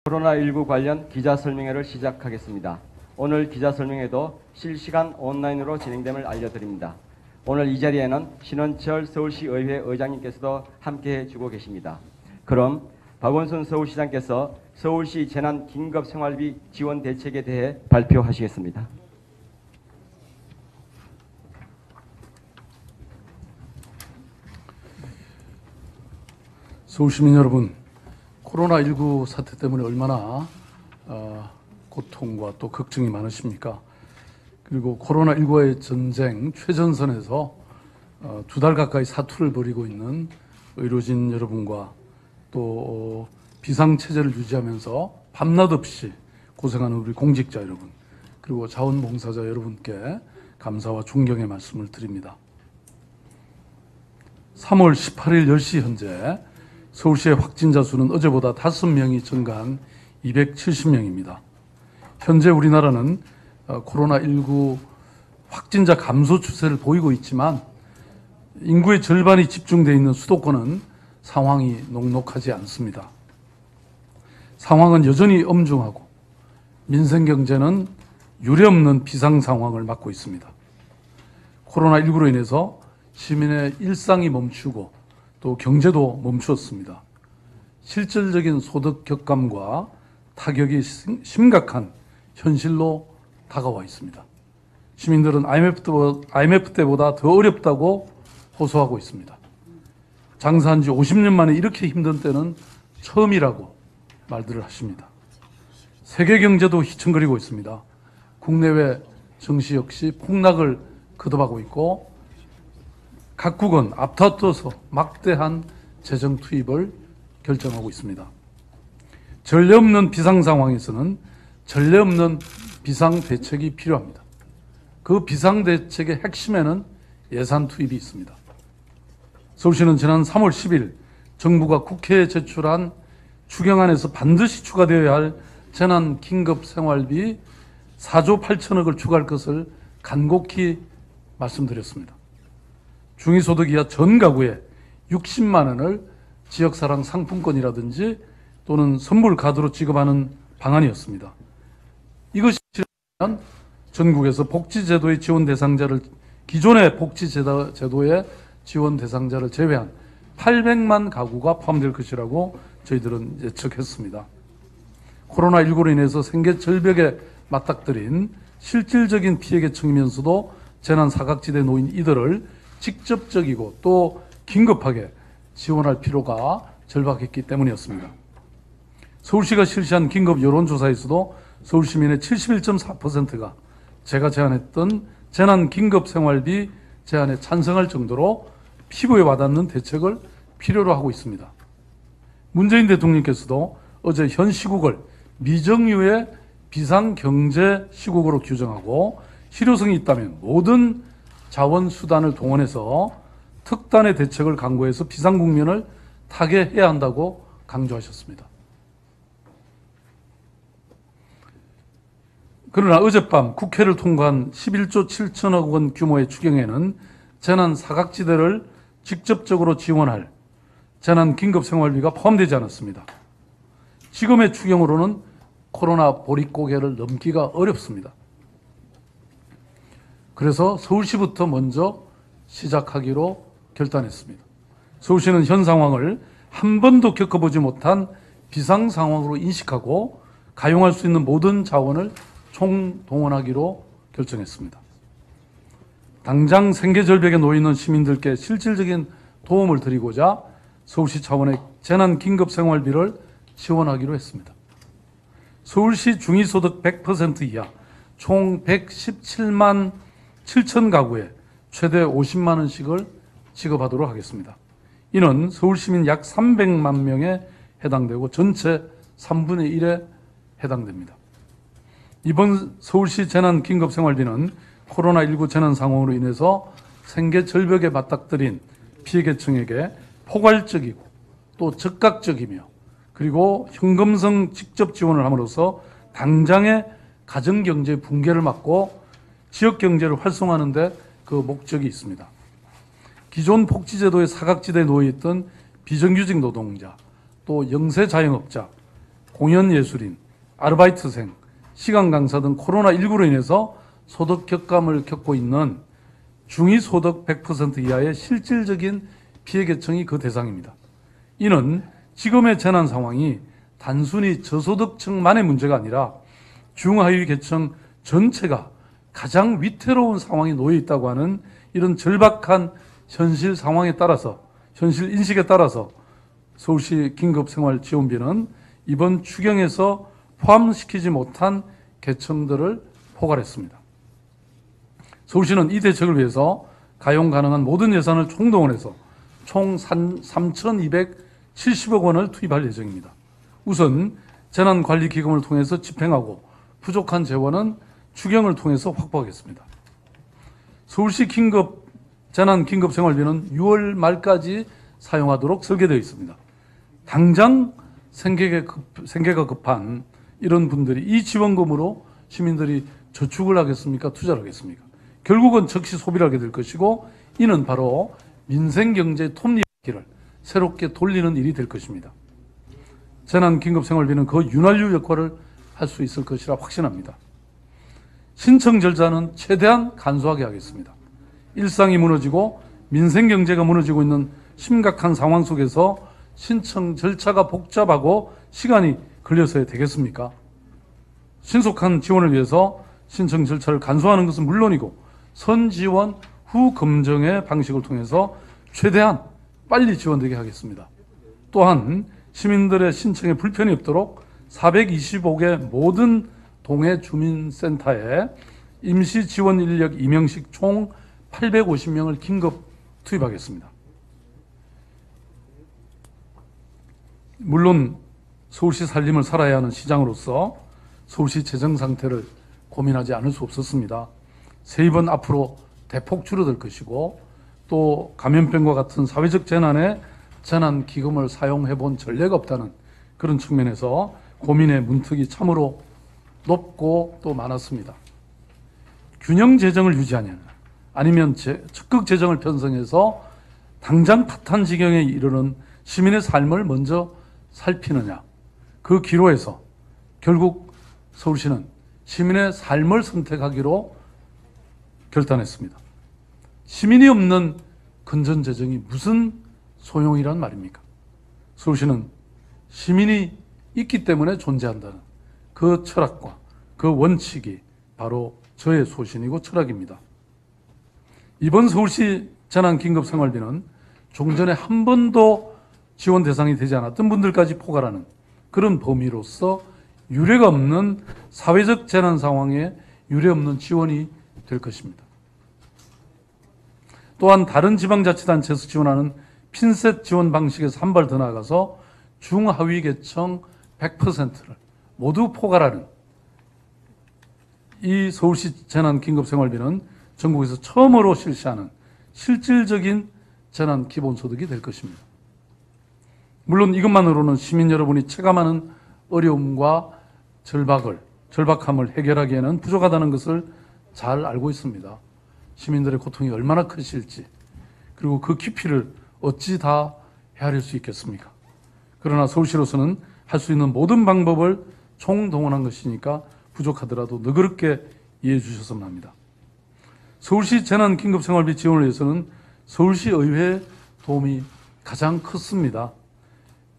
코로나19 관련 기자설명회를 시작하겠습니다. 오늘 기자설명회도 실시간 온라인으로 진행됨을 알려드립니다. 오늘 이 자리에는 신원철 서울시의회 의장님께서도 함께해 주고 계십니다. 그럼 박원순 서울시장께서 서울시 재난 긴급생활비 지원 대책에 대해 발표하시겠습니다. 서울시민 여러분, 코로나19 사태 때문에 얼마나 고통과 또 걱정이 많으십니까? 그리고 코로나19와의 전쟁 최전선에서 2달 가까이 사투를 벌이고 있는 의료진 여러분과 또 비상체제를 유지하면서 밤낮 없이 고생하는 우리 공직자 여러분, 그리고 자원봉사자 여러분께 감사와 존경의 말씀을 드립니다. 3월 18일 10시 현재 서울시의 확진자 수는 어제보다 5명이 증가한 270명입니다. 현재 우리나라는 코로나19 확진자 감소 추세를 보이고 있지만 인구의 절반이 집중되어 있는 수도권은 상황이 녹록하지 않습니다. 상황은 여전히 엄중하고 민생 경제는 유례없는 비상 상황을 맞고 있습니다. 코로나19로 인해서 시민의 일상이 멈추고 또 경제도 멈추었습니다. 실질적인 소득 격감과 타격이 심각한 현실로 다가와 있습니다. 시민들은 IMF 때보다 더 어렵다고 호소하고 있습니다. 장사한 지 50년 만에 이렇게 힘든 때는 처음이라고 말들을 하십니다. 세계 경제도 휘청거리고 있습니다. 국내외 증시 역시 폭락을 거듭하고 있고 각국은 앞다퉈서 막대한 재정 투입을 결정하고 있습니다. 전례 없는 비상 상황에서는 전례 없는 비상 대책이 필요합니다. 그 비상 대책의 핵심에는 예산 투입이 있습니다. 서울시는 지난 3월 10일 정부가 국회에 제출한 추경안에서 반드시 추가되어야 할 재난 긴급 생활비 4조 8천억을 추가할 것을 간곡히 말씀드렸습니다. 중위소득 이하 전 가구에 60만 원을 지역사랑 상품권이라든지 또는 선불 카드로 지급하는 방안이었습니다. 이것이 전국에서 복지제도의 지원 대상자를 기존의 복지제도의 지원 대상자를 제외한 800만 가구가 포함될 것이라고 저희들은 예측했습니다. 코로나19로 인해서 생계 절벽에 맞닥뜨린 실질적인 피해 계층이면서도 재난 사각지대에 놓인 이들을 직접적이고 또 긴급하게 지원할 필요가 절박했기 때문이었습니다. 서울시가 실시한 긴급 여론조사에서도 서울 시민의 71.4%가 제가 제안했던 재난 긴급 생활비 제안에 찬성할 정도로 피부에 와닿는 대책을 필요로 하고 있습니다. 문재인 대통령께서도 어제 현 시국을 미정유의 비상경제 시국으로 규정하고 실효성이 있다면 모든 자원수단을 동원해서 특단의 대책을 강구해서 비상국면을 타개해야 한다고 강조하셨습니다. 그러나 어젯밤 국회를 통과한 11조 7천억 원 규모의 추경에는 재난 사각지대를 직접적으로 지원할 재난 긴급생활비가 포함되지 않았습니다. 지금의 추경으로는 코로나 보릿고개를 넘기가 어렵습니다. 그래서 서울시부터 먼저 시작하기로 결단했습니다. 서울시는 현 상황을 한 번도 겪어보지 못한 비상 상황으로 인식하고 가용할 수 있는 모든 자원을 총동원하기로 결정했습니다. 당장 생계절벽에 놓이는 시민들께 실질적인 도움을 드리고자 서울시 차원의 재난긴급생활비를 지원하기로 했습니다. 서울시 중위소득 100% 이하 총 117만 7천 가구에 최대 50만 원씩을 지급하도록 하겠습니다. 이는 서울시민 약 300만 명에 해당되고 전체 3분의 1에 해당됩니다. 이번 서울시 재난긴급생활비는 코로나19 재난 상황으로 인해서 생계 절벽에 맞닥뜨린 피해 계층에게 포괄적이고 또 즉각적이며 그리고 현금성 직접 지원을 함으로써 당장의 가정경제 붕괴를 막고 지역경제를 활성화하는 데 그 목적이 있습니다. 기존 복지제도의 사각지대에 놓여있던 비정규직 노동자, 또 영세 자영업자, 공연예술인, 아르바이트생, 시간 강사 등 코로나19로 인해서 소득 격감을 겪고 있는 중위소득 100% 이하의 실질적인 피해 계층이 그 대상입니다. 이는 지금의 재난 상황이 단순히 저소득층만의 문제가 아니라 중하위 계층 전체가 가장 위태로운 상황에 놓여 있다고 하는 이런 절박한 현실 상황에 따라서, 현실 인식에 따라서 서울시 긴급생활지원비는 이번 추경에서 포함시키지 못한 계층들을 포괄했습니다. 서울시는 이 대책을 위해서 가용 가능한 모든 예산을 총동원해서 총 3,270억 원을 투입할 예정입니다. 우선 재난관리기금을 통해서 집행하고 부족한 재원은 추경을 통해서 확보하겠습니다. 서울시 재난긴급생활비는 6월 말까지 사용하도록 설계되어 있습니다. 당장 생계가 급한 이런 분들이 이 지원금으로 시민들이 저축을 하겠습니까? 투자를 하겠습니까? 결국은 즉시 소비를 하게 될 것이고, 이는 바로 민생경제 톱니바퀴를 새롭게 돌리는 일이 될 것입니다. 재난긴급생활비는 그 윤활유 역할을 할 수 있을 것이라 확신합니다. 신청 절차는 최대한 간소하게 하겠습니다. 일상이 무너지고 민생경제가 무너지고 있는 심각한 상황 속에서 신청 절차가 복잡하고 시간이 걸려서야 되겠습니까? 신속한 지원을 위해서 신청 절차를 간소화하는 것은 물론이고 선지원 후 검증의 방식을 통해서 최대한 빨리 지원되게 하겠습니다. 또한 시민들의 신청에 불편이 없도록 425개 모든 동해 주민센터에 임시 지원 인력 임용식 총 850명을 긴급 투입하겠습니다. 물론 서울시 살림을 살아야 하는 시장으로서 서울시 재정 상태를 고민하지 않을 수 없었습니다. 세입은 앞으로 대폭 줄어들 것이고, 또 감염병과 같은 사회적 재난에 재난기금을 사용해 본 전례가 없다는 그런 측면에서 고민의 문턱이 참으로 높고 또 많았습니다. 균형 재정을 유지하냐, 아니면 적극 재정을 편성해서 당장 파탄 지경에 이르는 시민의 삶을 먼저 살피느냐, 그 기로에서 결국 서울시는 시민의 삶을 선택하기로 결단했습니다. 시민이 없는 건전재정이 무슨 소용이란 말입니까? 서울시는 시민이 있기 때문에 존재한다는 그 철학과 그 원칙이 바로 저의 소신이고 철학입니다. 이번 서울시 재난긴급생활비는 종전에 한 번도 지원 대상이 되지 않았던 분들까지 포괄하는 그런 범위로서 유례가 없는 사회적 재난 상황에 유례없는 지원이 될 것입니다. 또한 다른 지방자치단체에서 지원하는 핀셋 지원 방식에서 한 발 더 나아가서 중하위 계층 100%를 모두 포괄하는 이 서울시 재난긴급생활비는 전국에서 처음으로 실시하는 실질적인 재난기본소득이 될 것입니다. 물론 이것만으로는 시민 여러분이 체감하는 어려움과 절박함을 해결하기에는 부족하다는 것을 잘 알고 있습니다. 시민들의 고통이 얼마나 크실지, 그리고 그 깊이를 어찌 다 헤아릴 수 있겠습니까? 그러나 서울시로서는 할 수 있는 모든 방법을 총동원한 것이니까 부족하더라도 너그럽게 이해해 주셨으면 합니다. 서울시 재난긴급생활비 지원을 위해서는 서울시 의회의 도움이 가장 컸습니다.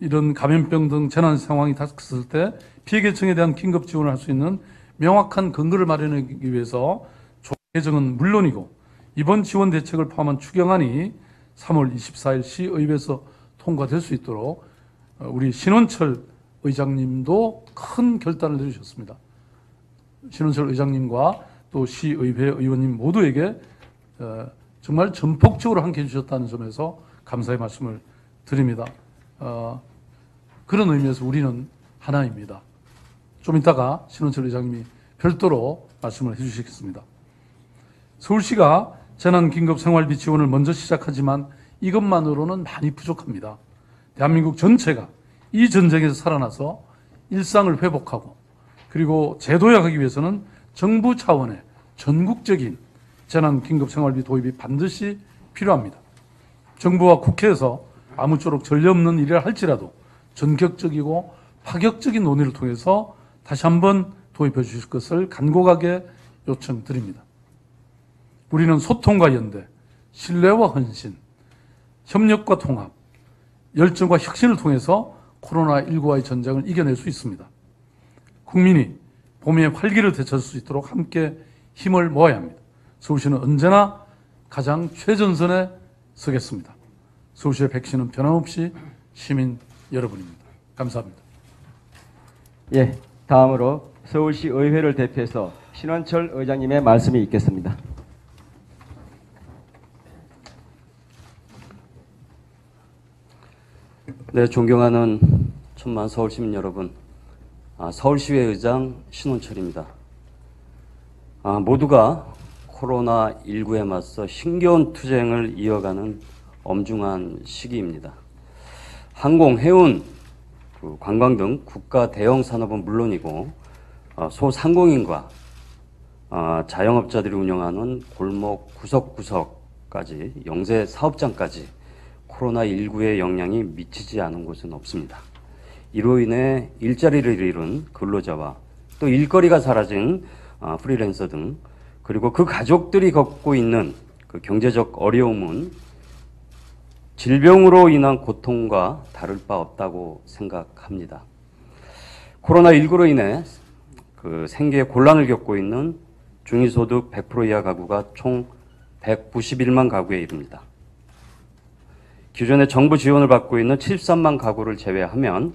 이런 감염병 등 재난 상황이 닥쳤을 때 피해 계층에 대한 긴급 지원을 할 수 있는 명확한 근거를 마련하기 위해서 조개정은 물론이고 이번 지원 대책을 포함한 추경안이 3월 24일 시의회에서 통과될 수 있도록 우리 신원철 의장님도 큰 결단을 내주셨습니다. 신원철 의장님과 또 시의회 의원님 모두에게 정말 전폭적으로 함께해 주셨다는 점에서 감사의 말씀을 드립니다. 그런 의미에서 우리는 하나입니다. 좀 이따가 신원철 의장님이 별도로 말씀을 해주시겠습니다. 서울시가 재난긴급생활비 지원을 먼저 시작하지만 이것만으로는 많이 부족합니다. 대한민국 전체가 이 전쟁에서 살아나서 일상을 회복하고 그리고 재도약하기 위해서는 정부 차원의 전국적인 재난긴급생활비 도입이 반드시 필요합니다. 정부와 국회에서 아무쪼록 전례 없는 일을 할지라도 전격적이고 파격적인 논의를 통해서 다시 한번 도입해 주실 것을 간곡하게 요청드립니다. 우리는 소통과 연대, 신뢰와 헌신, 협력과 통합, 열정과 혁신을 통해서 코로나19와의 전쟁을 이겨낼 수 있습니다. 국민이 봄의 활기를 되찾을 수 있도록 함께 힘을 모아야 합니다. 서울시는 언제나 가장 최전선에 서겠습니다. 서울시의 백신은 변함없이 시민 여러분입니다. 감사합니다. 예, 다음으로 서울시 의회를 대표해서 신원철 의장님의 말씀이 있겠습니다. 네, 존경하는 천만 서울시민 여러분, 서울시의회 의장 신원철입니다. 모두가 코로나19에 맞서 힘겨운 투쟁을 이어가는 엄중한 시기입니다. 항공, 해운, 관광 등 국가 대형 산업은 물론이고 소상공인과 자영업자들이 운영하는 골목 구석구석까지 영세 사업장까지 코로나19의 영향이 미치지 않은 곳은 없습니다. 이로 인해 일자리를 잃은 근로자와 또 일거리가 사라진 프리랜서 등 그리고 그 가족들이 겪고 있는 그 경제적 어려움은 질병으로 인한 고통과 다를 바 없다고 생각합니다. 코로나19로 인해 그 생계에 곤란을 겪고 있는 중위소득 100% 이하 가구가 총 191만 가구에 이릅니다. 기존에 정부 지원을 받고 있는 73만 가구를 제외하면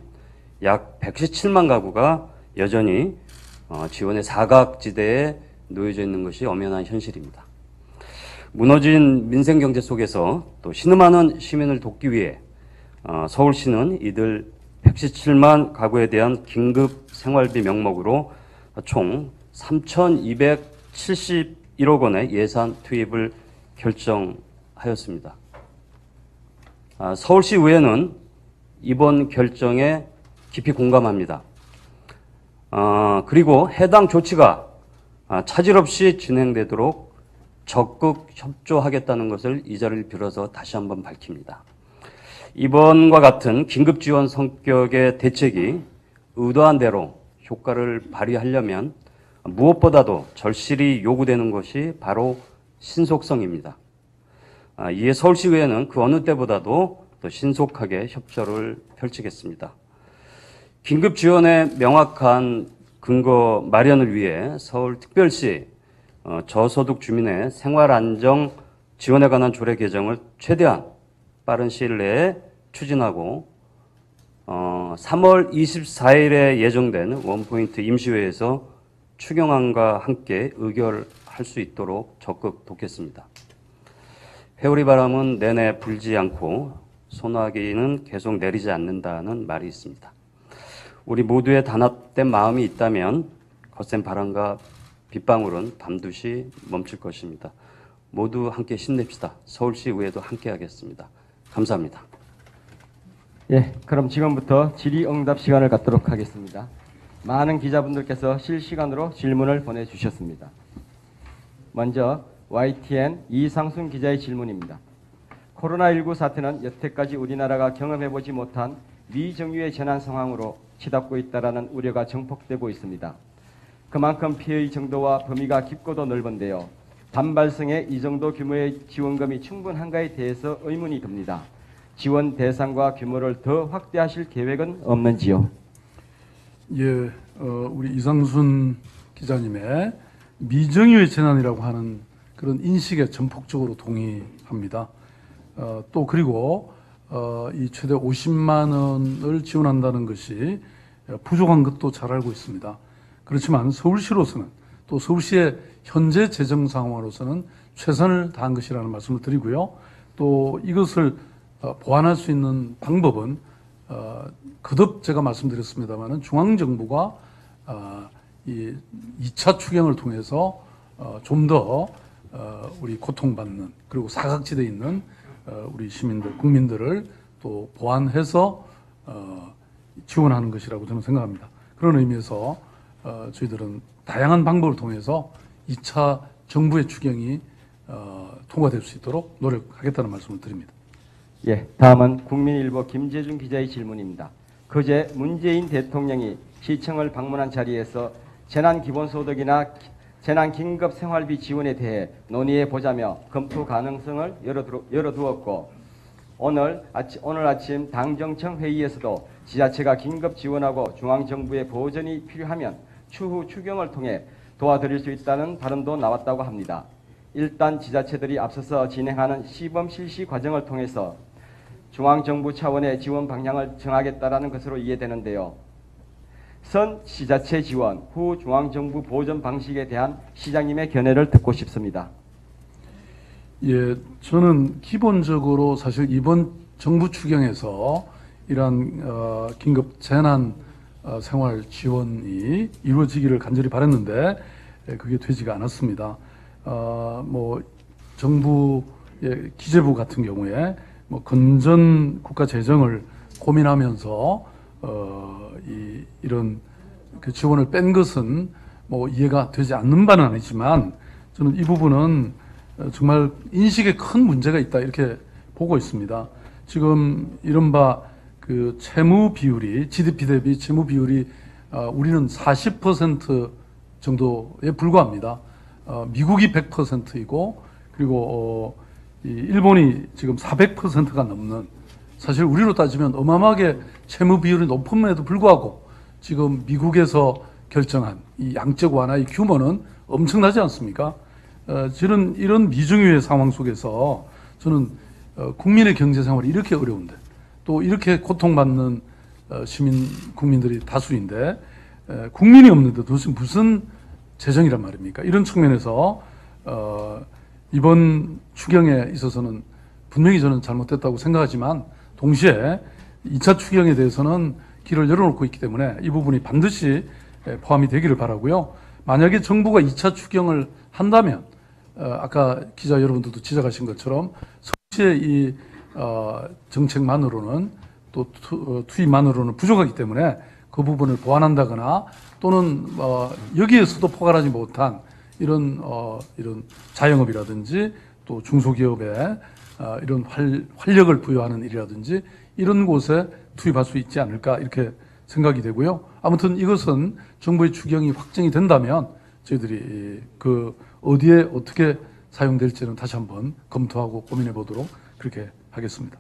약 117만 가구가 여전히 지원의 사각지대에 놓여져 있는 것이 엄연한 현실입니다. 무너진 민생경제 속에서 또 신음하는 시민을 돕기 위해 서울시는 이들 117만 가구에 대한 긴급 생활비 명목으로 총 3,271억 원의 예산 투입을 결정하였습니다. 서울시 의회는 이번 결정에 깊이 공감합니다. 그리고 해당 조치가 차질 없이 진행되도록 적극 협조하겠다는 것을 이 자리를 빌어서 다시 한번 밝힙니다. 이번과 같은 긴급 지원 성격의 대책이 의도한 대로 효과를 발휘하려면 무엇보다도 절실히 요구되는 것이 바로 신속성입니다. 이에 서울시의회는 그 어느 때보다도 더 신속하게 협조를 펼치겠습니다. 긴급 지원의 명확한 근거 마련을 위해 서울특별시 저소득 주민의 생활 안정 지원에 관한 조례 개정을 최대한 빠른 시일 내에 추진하고 3월 24일에 예정된 원포인트 임시회에서 추경안과 함께 의결할 수 있도록 적극 돕겠습니다. 회오리 바람은 내내 불지 않고 소나기는 계속 내리지 않는다는 말이 있습니다. 우리 모두의 단합된 마음이 있다면 거센 바람과 빗방울은 반드시 멈출 것입니다. 모두 함께 힘냅시다. 서울시 의회도 함께 하겠습니다. 감사합니다. 예, 그럼 지금부터 질의응답 시간을 갖도록 하겠습니다. 많은 기자분들께서 실시간으로 질문을 보내주셨습니다. 먼저 YTN 이상순 기자의 질문입니다. 코로나19 사태는 여태까지 우리나라가 경험해보지 못한 미정유의 재난 상황으로 치닫고 있다는 우려가 증폭되고 있습니다. 그만큼 피해의 정도와 범위가 깊고도 넓은데요. 단발성에 이 정도 규모의 지원금이 충분한가에 대해서 의문이 듭니다. 지원 대상과 규모를 더 확대하실 계획은 없는지요? 예, 우리 이상순 기자님의 미정유의 재난이라고 하는 그런 인식에 전폭적으로 동의합니다. 또 그리고 이 최대 50만 원을 지원한다는 것이 부족한 것도 잘 알고 있습니다. 그렇지만 서울시로서는 또 서울시의 현재 재정 상황으로서는 최선을 다한 것이라는 말씀을 드리고요. 또 이것을 보완할 수 있는 방법은 거듭 제가 말씀드렸습니다마는 중앙정부가 이 2차 추경을 통해서 좀 더 우리 고통받는 그리고 사각지대에 있는 우리 시민들, 국민들을 또 보완해서 지원하는 것이라고 저는 생각합니다. 그런 의미에서 저희들은 다양한 방법을 통해서 2차 정부의 추경이 통과될 수 있도록 노력하겠다는 말씀을 드립니다. 예, 다음은 국민일보 김재준 기자의 질문입니다. 그제 문재인 대통령이 시청을 방문한 자리에서 재난기본소득이나 재난긴급생활비 지원에 대해 논의해 보자며 검토 가능성을 열어두었고 오늘 아침 당정청 회의에서도 지자체가 긴급 지원하고 중앙정부의 보전이 필요하면 추후 추경을 통해 도와드릴 수 있다는 발언도 나왔다고 합니다. 일단 지자체들이 앞서서 진행하는 시범 실시 과정을 통해서 중앙정부 차원의 지원 방향을 정하겠다라는 것으로 이해되는데요. 선 지자체 지원, 후 중앙정부 보전 방식에 대한 시장님의 견해를 듣고 싶습니다. 예, 저는 기본적으로 사실 이번 정부 추경에서 이러한 긴급 재난 생활 지원이 이루어지기를 간절히 바랐는데 그게 되지가 않았습니다. 뭐 정부의 기재부 같은 경우에 뭐 건전 국가 재정을 고민하면서 이런 그 지원을 뺀 것은 뭐 이해가 되지 않는 바는 아니지만 저는 이 부분은 정말 인식에 큰 문제가 있다 이렇게 보고 있습니다. 지금 이른바 그 채무 비율이 GDP 대비 채무 비율이 우리는 40% 정도에 불과합니다. 미국이 100%이고 그리고 일본이 지금 400%가 넘는 사실 우리로 따지면 어마어마하게 채무 비율이 높음에도 불구하고 지금 미국에서 결정한 이 양적 완화의 규모는 엄청나지 않습니까? 저는 이런 미중유의 상황 속에서 저는 국민의 경제 생활이 이렇게 어려운데 또 이렇게 고통받는 국민들이 다수인데 국민이 없는데 도대체 무슨 재정이란 말입니까? 이런 측면에서 이번 추경에 있어서는 분명히 저는 잘못됐다고 생각하지만 동시에 2차 추경에 대해서는 길을 열어놓고 있기 때문에 이 부분이 반드시 포함이 되기를 바라고요. 만약에 정부가 2차 추경을 한다면 아까 기자 여러분들도 지적하신 것처럼 서울시의 이 정책만으로는 또 투입만으로는 부족하기 때문에 그 부분을 보완한다거나 또는 여기에서도 포괄하지 못한 이런 자영업이라든지 또 중소기업에 이런 활력을 부여하는 일이라든지 이런 곳에 투입할 수 있지 않을까 이렇게 생각이 되고요. 아무튼 이것은 정부의 추경이 확정이 된다면 저희들이 그 어디에 어떻게 사용될지는 다시 한번 검토하고 고민해 보도록 그렇게 하겠습니다.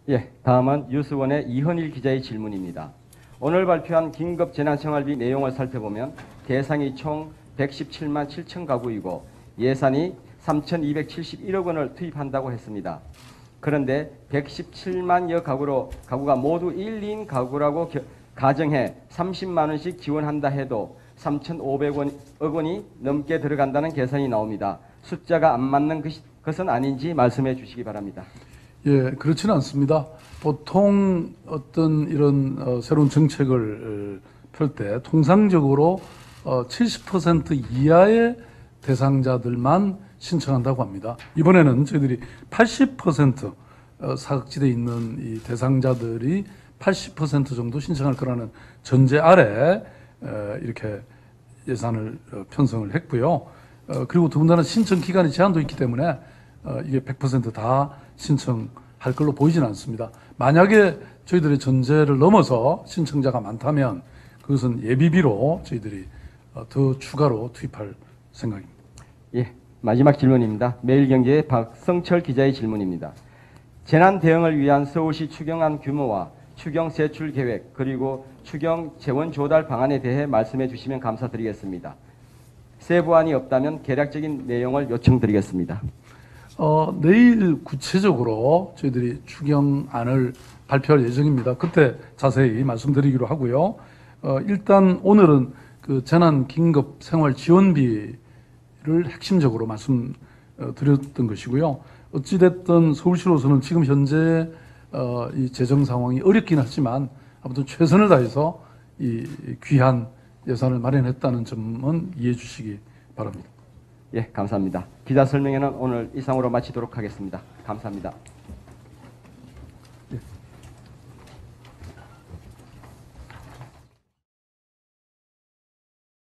예, 다음은 뉴스원의 이헌일 기자의 질문입니다. 오늘 발표한 긴급 재난생활비 내용을 살펴보면 대상이 총 117만 7천 가구이고 예산이 3,271억 원을 투입한다고 했습니다. 그런데 117만여 가구가 모두 1인 가구라고 가정해 30만 원씩 지원한다 해도 3,500억 원이 넘게 들어간다는 계산이 나옵니다. 숫자가 안 맞는 것은 아닌지 말씀해 주시기 바랍니다. 예, 그렇지는 않습니다. 보통 어떤 이런 새로운 정책을 펼 때 통상적으로 70% 이하의 대상자들만 신청한다고 합니다. 이번에는 저희들이 80% 사각지대에 있는 이 대상자들이 80% 정도 신청할 거라는 전제 아래 이렇게 예산을 편성을 했고요. 그리고 더군다나 신청 기간이 제한도 있기 때문에 이게 100% 신청할 걸로 보이지는 않습니다. 만약에 저희들의 전제를 넘어서 신청자가 많다면 그것은 예비비로 저희들이 더 추가로 투입할 생각입니다. 예, 마지막 질문입니다. 매일경제의 박성철 기자의 질문입니다. 재난 대응을 위한 서울시 추경안 규모와 추경 세출 계획 그리고 추경 재원 조달 방안에 대해 말씀해 주시면 감사드리겠습니다. 세부안이 없다면 개략적인 내용을 요청드리겠습니다. 내일 구체적으로 저희들이 추경안을 발표할 예정입니다. 그때 자세히 말씀드리기로 하고요. 일단 오늘은 그 재난 긴급 생활 지원비를 핵심적으로 말씀드렸던 것이고요. 어찌됐든 서울시로서는 지금 현재 이 재정 상황이 어렵긴 하지만 아무튼 최선을 다해서 이 귀한 예산을 마련했다는 점은 이해해 주시기 바랍니다. 예, 감사합니다. 기자 설명회는 오늘 이상으로 마치도록 하겠습니다. 감사합니다.